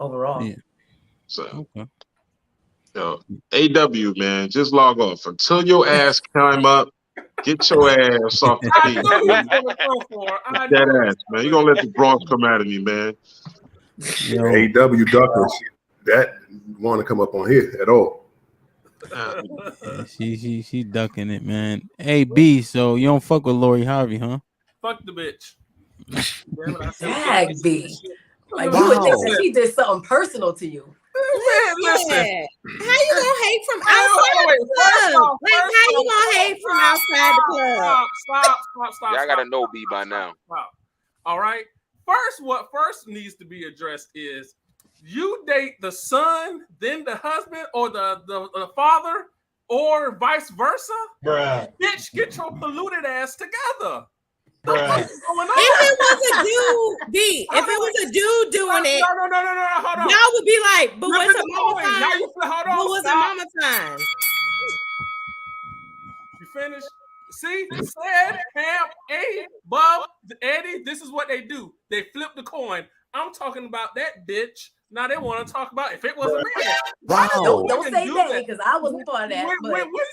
overall. Yeah. So, Okay. AW, man, just log off until your ass climb up. Get your ass off the I feet. knew he was gonna go for it. I Dead knew ass, man. You're gonna let the Bronx come out of me, man. Yo, AW Ducker, that want to come up on here at all. yeah, she ducking it, man. Hey B, so you don't fuck with Lori Harvey, huh? Fuck the bitch. Damn it, I said Dag, B. shit. Like you would think that she did something personal to you. Man, listen. How you gonna hate from Wait, outside wait, the first club? off, Like how you gonna hate from outside the club? Stop. Y'all gotta know B by now. Stop. All right. What first needs to be addressed is you date the son, then the husband, or the father, or vice versa. Bruh. Bitch, get your polluted ass together. Bruh. What's going on? If it was a dude, B, if it was a dude doing it, No, hold on. y'all would be like, but what's Listen her to mama the point. Now time? you hold on. What was her Stop. mama time? You finished? See, said Ham, A, Bub, Eddie, this is what they do. They flip the coin. I'm talking about that bitch. Now they want to talk about if it was a man. Wow. Don't Say that because I wasn't part of that.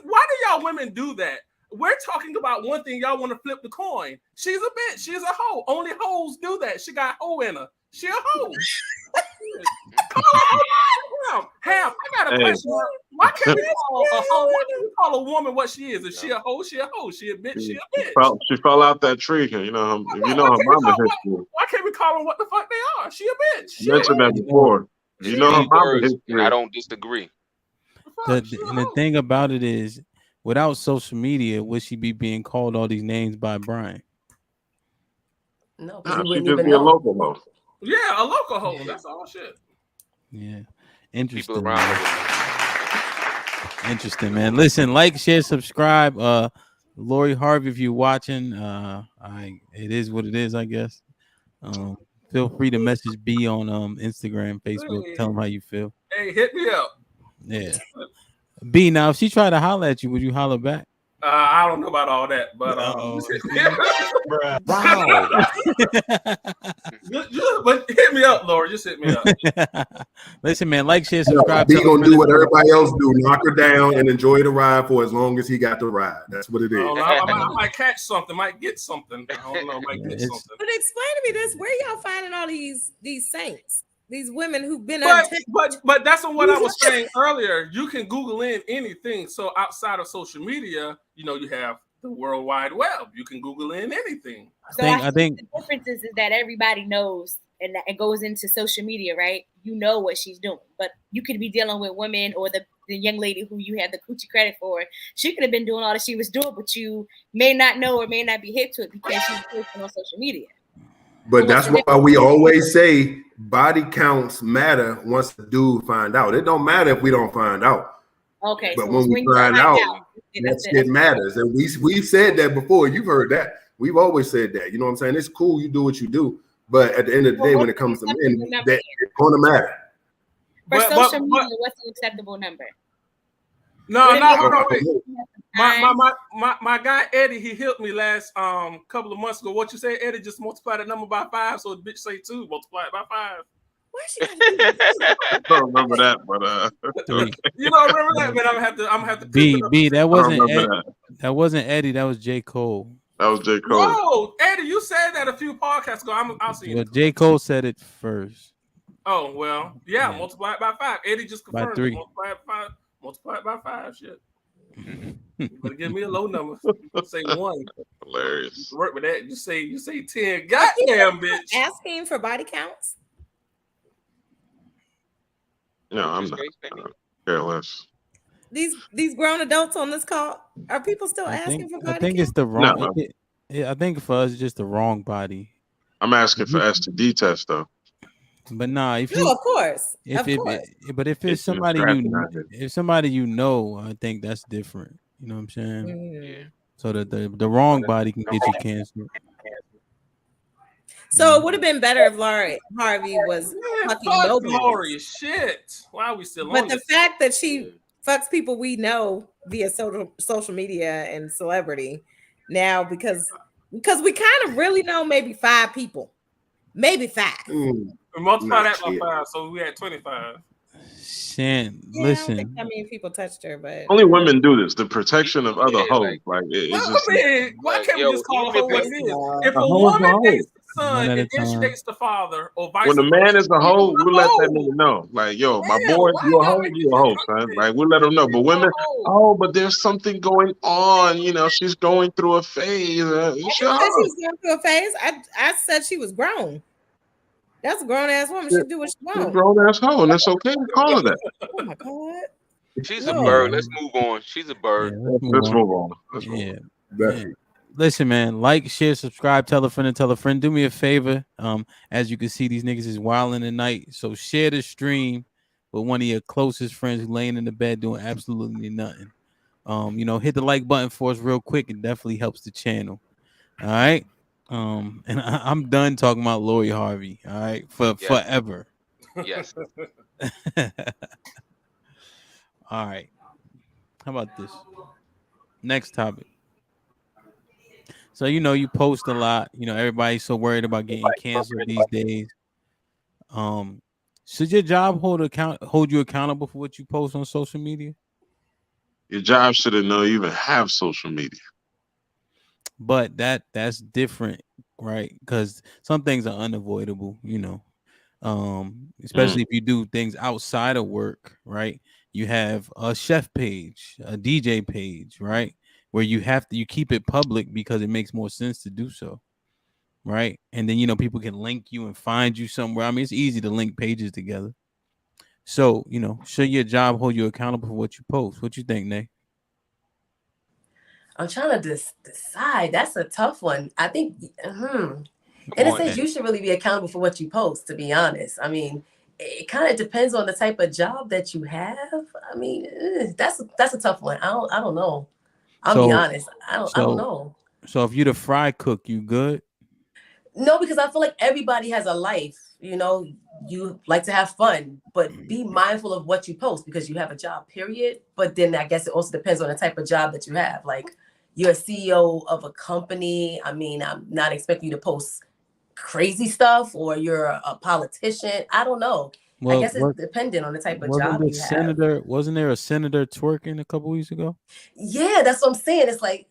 Why do y'all women do that? We're talking about one thing. Y'all want to flip the coin. She's a bitch. She's a hoe. Only hoes do that. She got hoe in her. She a hoe. Ham, I got a question. Why can't we call a hoe? Why can't we call a woman what she is? If she a hoe, she a hoe. She a bitch, she a bitch. She fell out that tree. You know, her mama history. Why can't we call them what the fuck they are? She a bitch. She mentioned that before. You know her mama history. I don't disagree. And the thing about it is, without social media, would she be being called all these names by Brian? No, she just be a local hoe. Yeah, a local hoe. That's all shit. Yeah. Interesting. Interesting, man. Listen, like, share, subscribe. Lori Harvey, if you're watching, it is what it is, I guess. Feel free to message B on Instagram, Facebook. Tell them how you feel. Hey, hit me up. Yeah. B, now if she tried to holler at you, would you holler back? I don't know about all that, but but hit me up, Lord. Just hit me up. Listen, man, like, share, subscribe. He gonna do what everybody else do: knock her down and enjoy the ride for as long as he got the ride. That's what it is. I might catch something, might get something. I don't know, might get something. But explain to me this: where y'all finding all these saints? These women who've been but that's what I was saying earlier. You can Google in anything. So outside of social media, you have the World Wide Web. You can Google in anything. So I think the difference is that everybody knows and it goes into social media, right? You know what she's doing, but you could be dealing with women or the young lady who you have the coochie credit for. She could have been doing all that she was doing, but you may not know or may not be hip to it because she's posting on social media. But that's why we always say body counts matter once the dude find out. It don't matter if we don't find out. Okay. But when we find out, that shit matters. And we've said that before. You've heard that. We've always said that. You know what I'm saying? It's cool. You do what you do. But at the end of the day, when it comes to men, that it's going to matter. For social media, what's an acceptable number? No, wait. My guy Eddie, he helped me last couple of months ago. What you say, Eddie? Just multiply the number by 5, so the bitch say 2, multiply it by 5. I don't remember that, but you don't remember that, but I'm gonna have to B, that wasn't Eddie, that was J. Cole. That was J. Cole. Whoa, Eddie, you said that a few podcasts ago. I'll see you. Well, J. Cole said it first. Oh well, yeah. Multiply it by 5. Eddie just confirmed by 3. Multiply it by 5. Multiply it by 5. Shit. You better give me a low number. Say 1. Hilarious. Work with that. You say 10. Goddamn, bitch. Asking for body counts. No, I'm not. Care less. These grown adults on this call, are people still asking for body counts? I think it's the wrong. I think for us, it's just the wrong body. I'm asking for STD test though. But nah, if of course. But if it's somebody you know, I think that's different. You know what I'm saying? Mm-hmm. So that the wrong body can get you cancer. So it would have been better if Lori Harvey was fucking nobody. Lori, shit. Why are we still on But the fact that she fucks people we know via social media and celebrity now because we kind of really know maybe 5 people. Maybe 5. Multiply Nah, that by shit. 5, so we had 25. Shan, Yeah, I don't think listen. that many people touched her, but Only women do this. The protection of other Yeah, hoes. like- Like it's Well, just I mean, why Like, can't we yo, just call a even hoe if what it- it is? no. If A a hoe is a woman hoe. dates the One son at a and then she time. dates the father, or vice When the versa, man is a she's hoe, we let that hoe. nigga know. Like, yo, my Yeah, boy, why you a y'all hoe, making you a shit hoe, son. complicated? Like, we let them know. But You a women, hoe. oh, but there's something going on. You know, she's going through a phase. I She didn't a say she hoe. was going through a phase. I said she was grown. That's a grown ass woman. She do what she She's a wants. grown ass hoe, and it's okay to call her that. Oh my god. She's a Lord. bird. Let's move on. She's a Yeah, bird. let's move Let's on. move on. Let's move Yeah. on. Definitely. Listen, man, like, share, subscribe, tell a friend and tell a friend. Do me a favor. As you can see, these niggas is wilding tonight. So share the stream with one of your closest friends who laying in the bed doing absolutely nothing. Hit the like button for us real quick. It definitely helps the channel. All right. And I'm done talking about Lori Harvey. All right, Yes. forever. Yes. All right. How about this? Next topic. So you post a lot. Everybody's so worried about getting canceled these days. Should your job hold you accountable for what you post on social media? Your job shouldn't know you even have social media. But that's different, right? Because some things are unavoidable, especially if you do things outside of work, right? You have a chef page, a DJ page, right? Where you keep it public because it makes more sense to do so, right? And then people can link you and find you somewhere. I mean, it's easy to link pages together. So should your job hold you accountable for what you post? What you think, Nate? I'm trying to decide. That's a tough one. I think, in a on, sense, you should really be accountable for what you post, to be honest. I mean, it kind of depends on the type of job that you have. I mean, that's a tough one. I don't know. I'll be honest. I don't know. So if you're the fry cook, you good? No, because I feel like everybody has a life. You like to have fun, but be mindful of what you post because you have a job, period. But then I guess it also depends on the type of job that you have. Like, you're a CEO of a company. I mean, I'm not expecting you to post crazy stuff, or you're a politician. I don't know. I guess it's dependent on the type of job you have. Wasn't there a senator twerking a couple weeks ago? Yeah, that's what I'm saying. It's like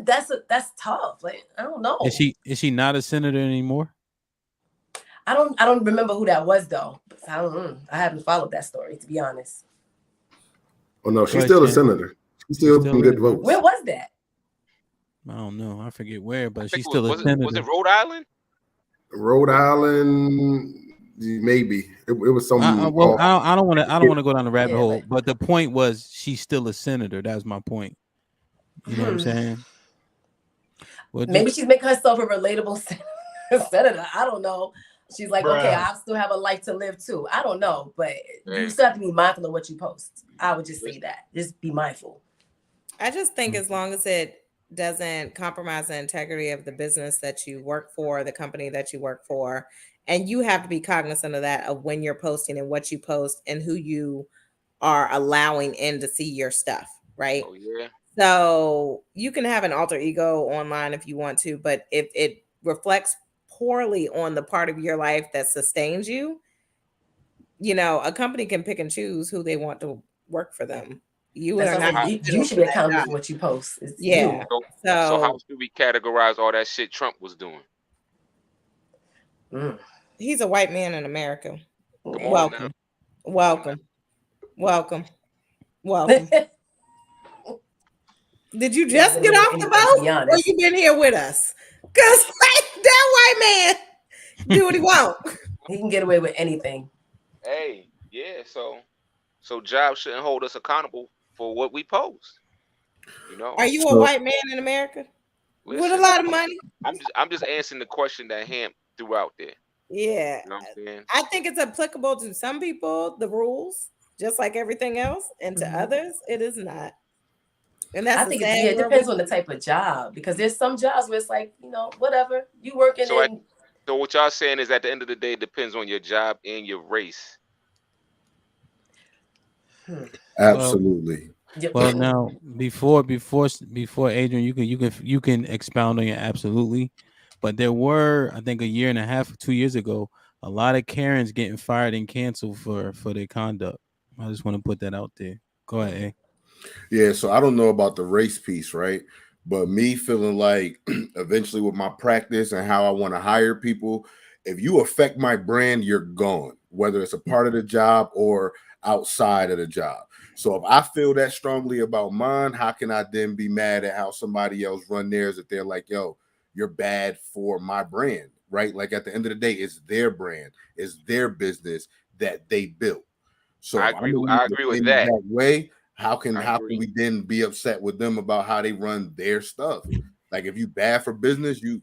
that's tough. Like, I don't know. Is she not a senator anymore? I don't remember who that was though. I haven't followed that story, to be honest. Oh no, she's still a senator. She's still getting good votes. Where was that? I don't know. I forget where, but she's still a senator. Was it Rhode Island? Rhode Island, maybe it was some. I don't want to go down the rabbit hole, but the point was she's still a senator. That's my point. You know what I'm saying? Maybe she's making herself a relatable senator. I don't know. She's like, okay, I still have a life to live too. I don't know, but you still have to be mindful of what you post. I would just say that. Just be mindful. I just think as long as it doesn't compromise the integrity of the business that you work for, the company that you work for, and you have to be cognizant of that, of when you're posting and what you post and who you are allowing in to see your stuff, right? Oh, yeah. So you can have an alter ego online if you want to, but if it reflects poorly on the part of your life that sustains you, a company can pick and choose who they want to work for them. You should be accountable for what you post. Yeah. So how should we categorize all that shit Trump was doing? He's a white man in America. Welcome. Did you just get off the boat, or you been here with us? Because that white man do what he want. He can get away with anything. Hey, yeah. So jobs shouldn't hold us accountable for what we post. Are you a white man in America with a lot of money? I'm just answering the question that Hamp threw out there. Yeah. You know what I'm saying? I think it's applicable to some people, the rules, just like everything else, and to others, it is not. And that's I think it depends on the type of job, because there's some jobs where it's like, whatever, you working in. So what y'all saying is, at the end of the day, it depends on your job and your race. Absolutely. Well, now before Adrian, you can expound on your absolutely, but there were, I think, a year and a half, 2 years ago, a lot of Karens getting fired and canceled for their conduct. I just want to put that out there. Go ahead. A. Yeah, so I don't know about the race piece, right? But me feeling like eventually with my practice and how I want to hire people, if you affect my brand, you're gone, whether it's a part of the job or outside of the job. So if I feel that strongly about mine, how can I then be mad at how somebody else run theirs if they're like, yo, you're bad for my brand, right? Like at the end of the day, it's their brand, it's their business that they built. So I if I'm agree. gonna I use the agree with same that. exact way, how can I agree. we then be upset with them about how they run their stuff? Like if you bad for business, you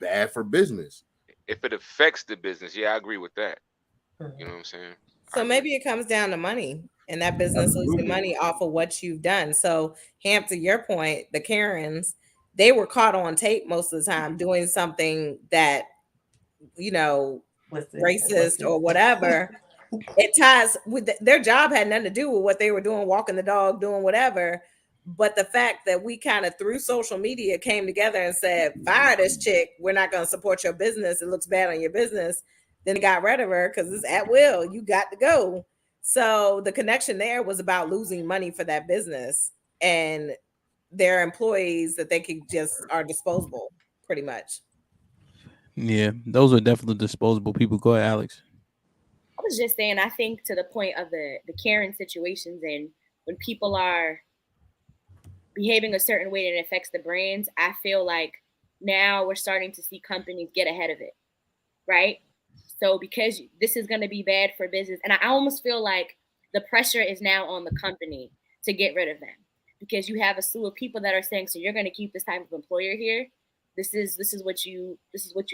bad for business. If it affects the business, yeah, I agree with that. You know what I'm saying? So maybe it comes down to money and that business losing money off of what you've done. So, Hamp, to your point, the Karens, they were caught on tape most of the time doing something that, racist or whatever. It ties with their job had nothing to do with what they were doing, walking the dog, doing whatever. But the fact that we kind of through social media came together and said, fire this chick, we're not going to support your business. It looks bad on your business. Then they got rid of her because it's at will. You got to go. So the connection there was about losing money for that business and their employees that they could just are disposable pretty much. Yeah, those are definitely disposable people. Go ahead, Alex. I was just saying, I think to the point of the Karen situations and when people are behaving a certain way that affects the brands, I feel like now we're starting to see companies get ahead of it, right? So because this is going to be bad for business, and I almost feel like the pressure is now on the company to get rid of them because you have a slew of people that are saying, so you're going to keep this type of employer here. This is what you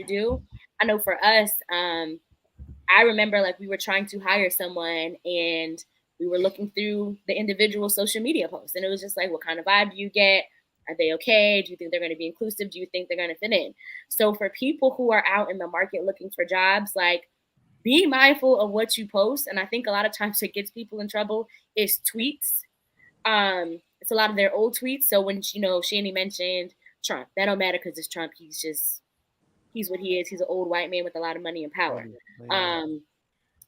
do. I know for us, I remember like we were trying to hire someone and we were looking through the individual social media posts and it was just like, what kind of vibe do you get? Are they okay? Do you think they're going to be inclusive? Do you think they're going to fit in? So for people who are out in the market looking for jobs, like be mindful of what you post. And I think a lot of times what gets people in trouble is tweets. It's a lot of their old tweets. So when, Shani mentioned Trump, that don't matter because it's Trump. He's what he is. He's an old white man with a lot of money and power.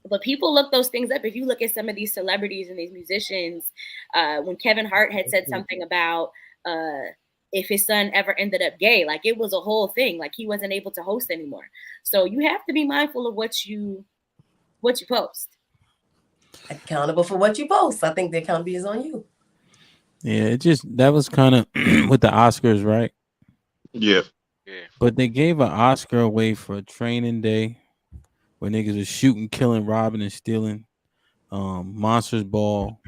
But people look those things up. If you look at some of these celebrities and these musicians, when Kevin Hart had said something about if his son ever ended up gay, like it was a whole thing. Like he wasn't able to host anymore. So you have to be mindful of what you post. Accountable for what you post. I think the accountability is on you. Yeah, that was kind of with the Oscars, right? Yeah. But they gave an Oscar away for Training Day, where niggas was shooting, killing, robbing, and stealing. Monsters Ball,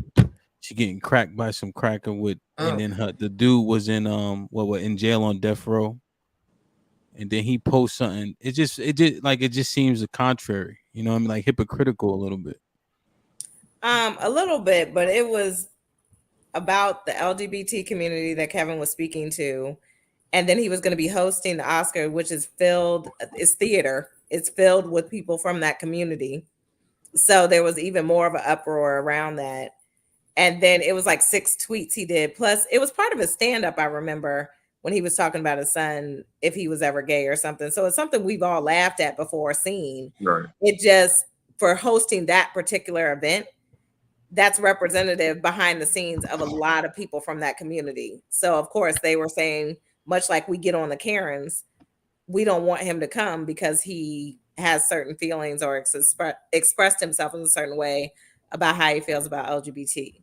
she getting cracked by some cracker with, and then the dude was in in jail on death row, and then he posts something. It just seems the contrary. You know what I mean? Like hypocritical a little bit. A little bit, but it was about the LGBT community that Kevin was speaking to. And then he was going to be hosting the Oscar, which is it's theater. It's filled with people from that community. So there was even more of an uproar around that. And then it was like 6 tweets he did. Plus, it was part of his stand-up, I remember, when he was talking about his son, if he was ever gay or something. So it's something we've all laughed at before, seen. Right. It just, for hosting that particular event, that's representative behind the scenes of a lot of people from that community. So, of course, they were saying, much like we get on the Karens, we don't want him to come because he has certain feelings or expressed himself in a certain way about how he feels about LGBT. It's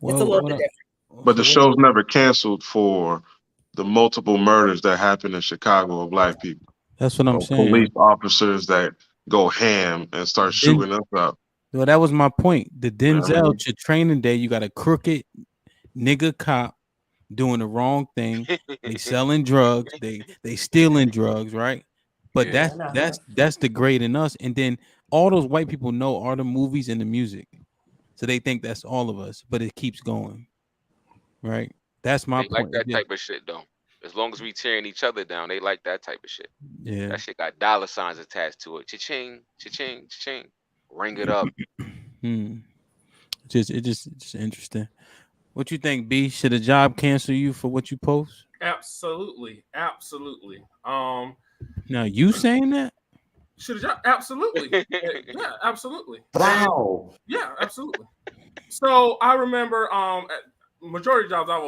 a little bit different. But the show's never canceled for the multiple murders that happen in Chicago of Black people. That's what I'm saying. Police officers that go ham and start shooting us up. Well, that was my point. The Denzel to Training Day, you got a crooked nigga cop doing the wrong thing. They selling drugs. They stealing drugs, right? But that's degrading us. And then all those white people know are the movies and the music, so they think that's all of us. But it keeps going, right? That's my point. Like that type of shit, though. As long as we tearing each other down, they like that type of shit. Yeah, that shit got dollar signs attached to it. Cha-ching, cha-ching, cha-ching. Ring it up. It's just interesting. What you think, B? Should a job cancel you for what you post? Absolutely. Now you saying that? Should have absolutely. Yeah, absolutely. Wow. Yeah, absolutely. So I remember majority of jobs I've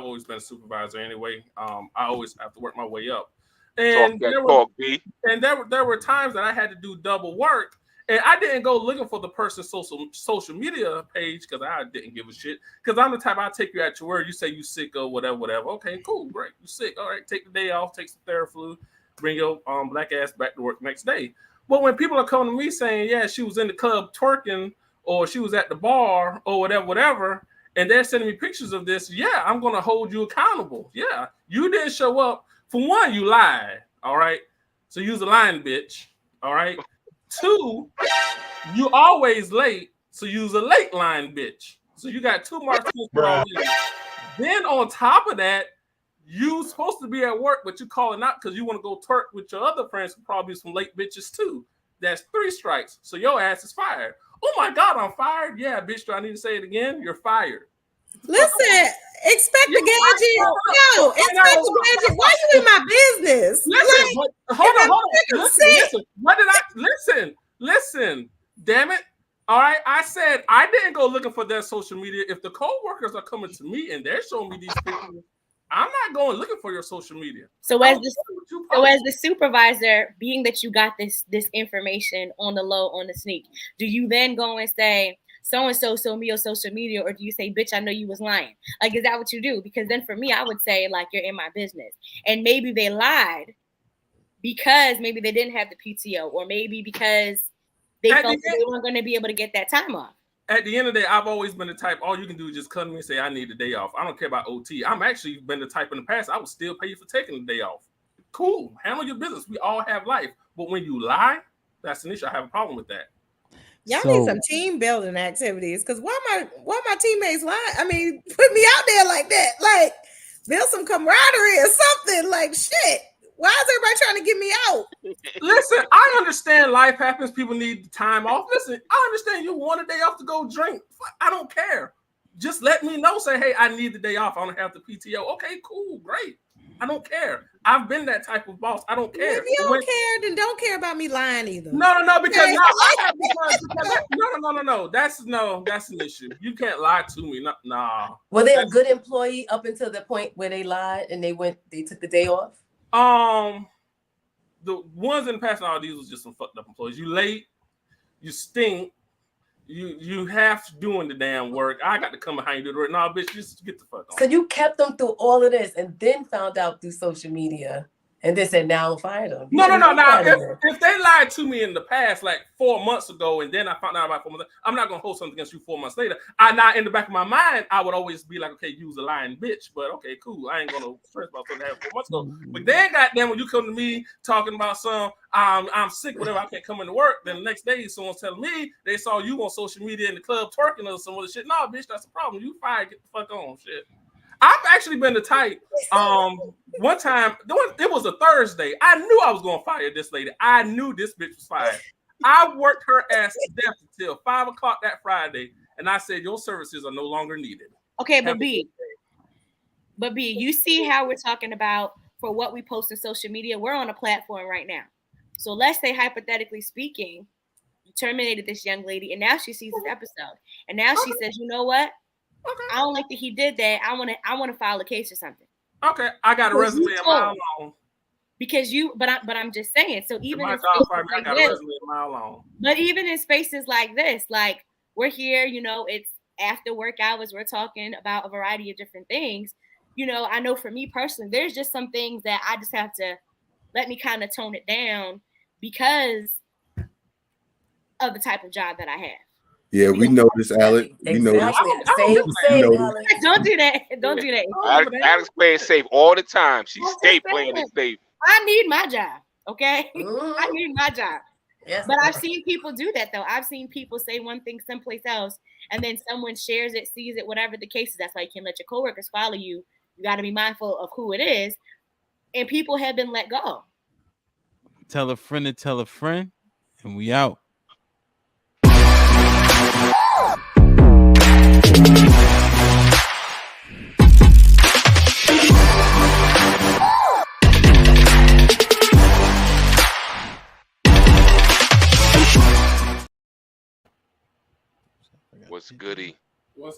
always been a supervisor anyway. I always have to work my way up. And there were times that I had to do double work, and I didn't go looking for the person's social media page because I didn't give a shit. Because I'm the type, I'll take you at your word. You say you sick or whatever. Okay, cool, great. You sick. All right, take the day off, take some Theraflu, bring your black ass back to work next day. But when people are coming to me saying, yeah, she was in the club twerking, or she was at the bar, or whatever, and they're sending me pictures of this, yeah, I'm going to hold you accountable. Yeah, you didn't show up. For one, you lied, all right? So you's a lying bitch, all right? 2, you always late, so you's a late lying bitch. So you got 2 marks. Then on top of that, you supposed to be at work, but you calling out because you want to go twerk with your other friends, probably some late bitches too. That's 3 strikes. So your ass is fired. Oh my God, I'm fired. Yeah, bitch, do I need to say it again? You're fired. Listen, expect the gadget. No, expect the gadget. Why you in my business? Listen, hold on. What did I listen? Damn it. All right. I said I didn't go looking for their social media. If the co-workers are coming to me and they're showing me these pictures, I'm not going looking for your social media. So as the supervisor, being that you got this information on the low, on the sneak, do you then go and say, so-and-so sold me your social media, or do you say, bitch, I know you was lying? Like, is that what you do? Because then for me, I would say, like, you're in my business. And maybe they lied because maybe they didn't have the PTO, or maybe because they felt that they weren't going to be able to get that time off. At the end of the day, I've always been the type, all you can do is just come to me and say, I need a day off. I don't care about OT. I'm actually been the type in the past, I would still pay you for taking the day off. Cool. Handle your business. We all have life. But when you lie, that's an issue. I have a problem with that. Y'all need some team building activities, because why my teammates lie? I mean, put me out there like that. Like, build some camaraderie or something. Like, shit. Why is everybody trying to get me out? Listen, I understand life happens. People need time off. Listen, I understand you want a day off to go drink. I don't care. Just let me know. Say, hey, I need the day off. I don't have the PTO. Okay, cool, great. I don't care. I've been that type of boss. I don't care. If you don't care, then don't care about me lying either. No, because no. That's an issue. You can't lie to me. Nah. Were they a good employee up until the point where they lied and they took the day off? The ones in the past, all these was just some fucked up employees. You late, you stink, you half doing the damn work. I got to come behind you to do the work. Nah, bitch, just get the fuck on. So you kept them through all of this and then found out through social media and then said, now I'm fired them. No. Now, if they lied to me in the past, like 4 months ago, and then I found out about 4 months, I'm not going to hold something against you 4 months later. In the back of my mind, I would always be like, okay, you was a lying bitch, but okay, cool. I ain't going to stress about something that happened 4 months ago. But then, goddamn, when you come to me talking about I'm sick, whatever, I can't come into work, then the next day, someone's telling me they saw you on social media in the club twerking or some other shit. No, bitch, that's a problem. You fired, get the fuck on, shit. I've actually been the type. One time, it was a Thursday. I knew I was going to fire this lady. I knew this bitch was fired. I worked her ass to death until 5 o'clock that Friday, and I said, your services are no longer needed. Okay, but B, you see how we're talking about for what we post on social media? We're on a platform right now. So let's say, hypothetically speaking, you terminated this young lady, and now she sees this episode, and now she says, you know what? Okay. I don't like that he did that. I want to file a case or something. Okay, I got a resume a mile long. Because but I'm just saying. So even in even in spaces like this, like we're here, it's after work hours. We're talking about a variety of different things. I know for me personally, there's just some things that I just have to let me kind of tone it down because of the type of job that I have. Yeah, we know this, Alex. We know this. Same, Alex. Don't do that. Don't do that. Alex plays safe all the time. She's stay playing it safe. I need my job, okay? I need my job. Yes, but I've seen people do that, though. I've seen people say one thing someplace else, and then someone shares it, sees it, whatever the case is. That's why you can't let your coworkers follow you. You got to be mindful of who it is. And people have been let go. Tell a friend to tell a friend, and we out. What's goody? What's